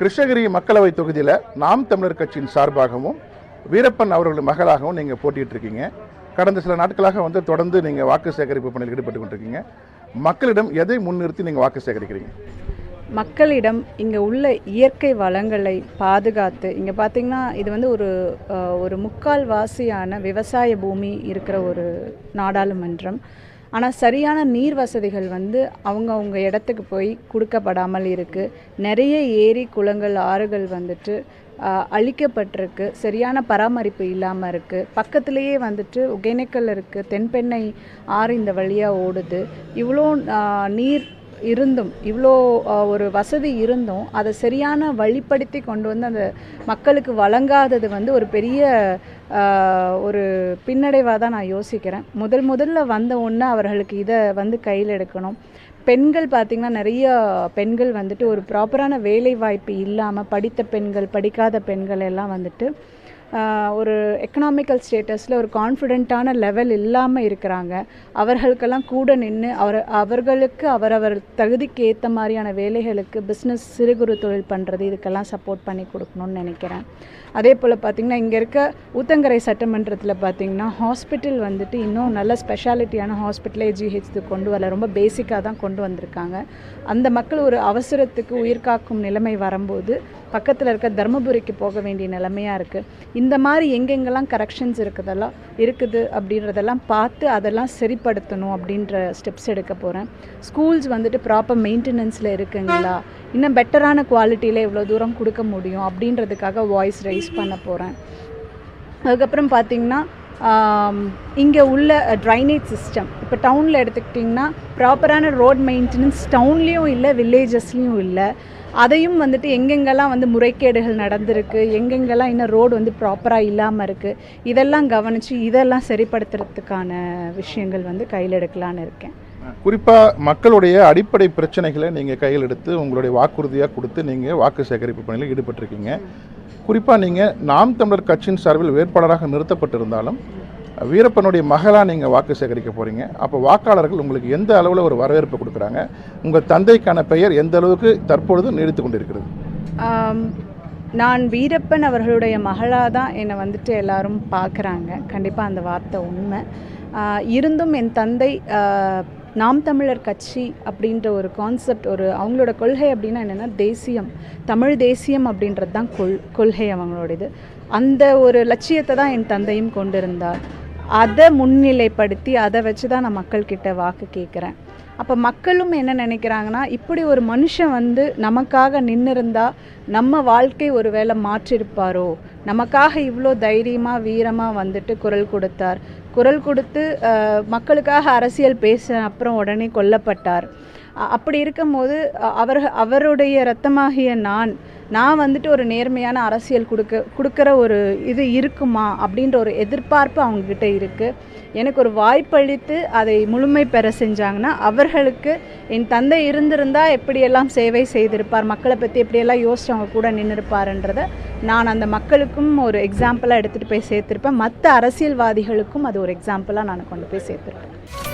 கிருஷ்ணகிரி மக்களவை தொகுதியில் நாம் தமிழர் கட்சியின் சார்பாகவும் வீரப்பன் அவர்கள் மகளாகவும் நீங்கள் போட்டிட்டு இருக்கீங்க. கடந்த சில நாட்களாக தொடர்ந்து நீங்கள் வாக்கு சேகரிப்பு பணியில் ஈடுபட்டு கொண்டிருக்கீங்க. மக்களிடம் எதை முன்னிறுத்தி நீங்கள் வாக்கு சேகரிக்கிறீங்க? மக்களிடம் இங்கே உள்ள இயற்கை வளங்களை பாதுகாத்து, இங்கே பார்த்திங்கன்னா இது ஒரு முக்கால்வாசியான விவசாய பூமி இருக்கிற ஒரு நாடாளுமன்றம். ஆனால் சரியான நீர் வசதிகள் அவங்க இடத்துக்கு போய் கொடுக்கப்படாமல் இருக்குது. நிறைய ஏரி குளங்கள் ஆறுகள் அழிக்கப்பட்டிருக்கு, சரியான பராமரிப்பு இல்லாமல் இருக்குது. பக்கத்துலேயே ஒகேனக்கல் இருக்குது, தென்பெண்ணை ஆறு இந்த வழியாக ஓடுது. இவ்வளோ நீர் இருந்தும், இவ்வளோ ஒரு வசதி இருந்தும் அதை சரியான வழிப்படுத்தி கொண்டு அந்த மக்களுக்கு வழங்காதது ஒரு பெரிய ஒரு பின்னடைவாக தான் நான் யோசிக்கிறேன். முதல்ல வந்த ஒன்று அவர்களுக்கு இதை கையில் எடுக்கணும். பெண்கள் பார்த்திங்கன்னா நிறைய பெண்கள் ஒரு ப்ராப்பரான வேலை வாய்ப்பு இல்லாமல், படித்த பெண்கள் படிக்காத பெண்கள் எல்லாம் ஒரு எக்கனாமிக்கல் ஸ்டேட்டஸில் ஒரு கான்ஃபிடென்ட்டான லெவல் இல்லாமல் இருக்கிறாங்க. அவர்களுக்கெல்லாம் கூட நின்று அவர்களுக்கு அவரவர் தகுதிக்கு ஏற்ற மாதிரியான வேலைகளுக்கு பிஸ்னஸ் சிறு குறு தொழில் பண்ணுறது இதுக்கெல்லாம் சப்போர்ட் பண்ணி கொடுக்கணும்னு நினைக்கிறேன். அதே போல் பார்த்திங்கன்னா இங்கே இருக்க ஊத்தங்கரை சட்டமன்றத்தில் பார்த்திங்கன்னா ஹாஸ்பிட்டல் இன்னும் நல்ல ஸ்பெஷாலிட்டியான ஹாஸ்பிட்டலே ஜிஹெச் கொண்டு வரல, ரொம்ப பேசிக்காக தான் கொண்டு வந்திருக்காங்க. அந்த மக்கள் ஒரு அவசரத்துக்கு உயிர் காக்கும் நிலைமை வரும்போது பக்கத்தில் இருக்க தர்மபுரிக்கு போக வேண்டிய நிலைமையாக இருக்குது. இந்த மாதிரி எங்கெங்கெல்லாம் கரெக்ஷன்ஸ் இருக்குது அப்படின்றதெல்லாம் பார்த்து அதெல்லாம் சரிப்படுத்தணும் அப்படின்ற ஸ்டெப்ஸ் எடுக்க போகிறேன். ஸ்கூல்ஸ் ப்ராப்பர் மெயின்டெனன்ஸில் இருக்குங்களா, இன்னும் பெட்டரான குவாலிட்டியில் எவ்வளோ தூரம் கொடுக்க முடியும் அப்படின்றதுக்காக வாய்ஸ் ரைஸ் பண்ண போகிறேன். அதுக்கப்புறம் பார்த்திங்கன்னா இங்கே உள்ள ட்ரைனேஜ் சிஸ்டம், இப்போ டவுனில் எடுத்துக்கிட்டிங்கன்னா ப்ராப்பரான ரோட் மெயின்டெனன்ஸ் டவுன்லேயும் இல்லை, வில்லேஜஸ்லேயும் இல்லை. அதையும் எங்கெங்கெல்லாம் முறைகேடுகள் நடந்திருக்கு, எங்கெங்கெல்லாம் இன்னும் ரோடு ப்ராப்பராக இல்லாமல் இருக்குது, இதெல்லாம் கவனித்து இதெல்லாம் சரிப்படுத்துறதுக்கான விஷயங்கள் கையில் எடுக்கலான்னு இருக்கேன். குறிப்பாக மக்களுடைய அடிப்படை பிரச்சனைகளை நீங்கள் கையில் எடுத்து உங்களுடைய வாக்குறுதியாக கொடுத்து நீங்கள் வாக்கு சேகரிப்பு பணியில் ஈடுபட்டிருக்கீங்க. குறிப்பாக நீங்கள் நாம் தமிழர் கட்சியின் சார்பில் வேட்பாளராக நிறுத்தப்பட்டிருந்தாலும் வீரப்பனுடைய மகளாக நீங்கள் வாக்கு சேகரிக்க போகிறீங்க. அப்போ வாக்காளர்கள் உங்களுக்கு எந்த அளவில் ஒரு வரவேற்பு கொடுக்குறாங்க? உங்கள் தந்தைக்கான பெயர் எந்த அளவுக்கு தற்பொழுது நீடித்து கொண்டிருக்கிறது? நான் வீரப்பன் அவர்களுடைய மகளாக தான் என்னை எல்லாரும் பார்க்குறாங்க. கண்டிப்பாக அந்த வார்த்தை உண்மை. இருந்தும் என் தந்தை நாம் தமிழர் கட்சி அப்படின்ற ஒரு கான்செப்ட், அவங்களோட கொள்கை அப்படின்னா என்னென்னா தேசியம், தமிழ் தேசியம் அப்படின்றது தான் கொள்கை அவங்களோடது. அந்த ஒரு லட்சியத்தை தான் என் தந்தையும் கொண்டிருந்தார். அதை முன்னிலைப்படுத்தி அதை வச்சு தான் நான் மக்கள்கிட்ட வாக்கு கேட்குறேன். அப்போ மக்களும் என்ன நினைக்கிறாங்கன்னா, இப்படி ஒரு மனுஷன் நமக்காக நின்றுருந்தா நம்ம வாழ்க்கை ஒரு வேளை மாற்றிருப்பாரோ, நமக்காக இவ்வளோ தைரியமாக வீரமாக குரல் கொடுத்து மக்களுக்காக அரசியல் பேச அப்புறம் உடனே கொல்லப்பட்டார். அப்படி இருக்கும்போது அவருடைய இரத்தமாகிய நான் ஒரு நேர்மையான அரசியல் கொடுக்குற ஒரு இது இருக்குமா அப்படின்ற ஒரு எதிர்பார்ப்பு அவங்கக்கிட்ட இருக்குது. எனக்கு ஒரு வாய்ப்பளித்து அதை முழுமை பெற செஞ்சாங்கன்னா அவர்களுக்கு என் தந்தை இருந்திருந்தால் எப்படியெல்லாம் சேவை செய்திருப்பார், மக்களை பற்றி எப்படியெல்லாம் யோசிச்சு அவங்க கூட நின்றுருப்பாருன்றதை நான் அந்த மக்களுக்கும் ஒரு எக்ஸாம்பிளாக எடுத்துகிட்டு போய் சேர்த்துருப்பேன். மற்ற அரசியல்வாதிகளுக்கும் அது ஒரு எக்ஸாம்பிளாக நான் கொண்டு போய் சேர்த்துருப்பேன்.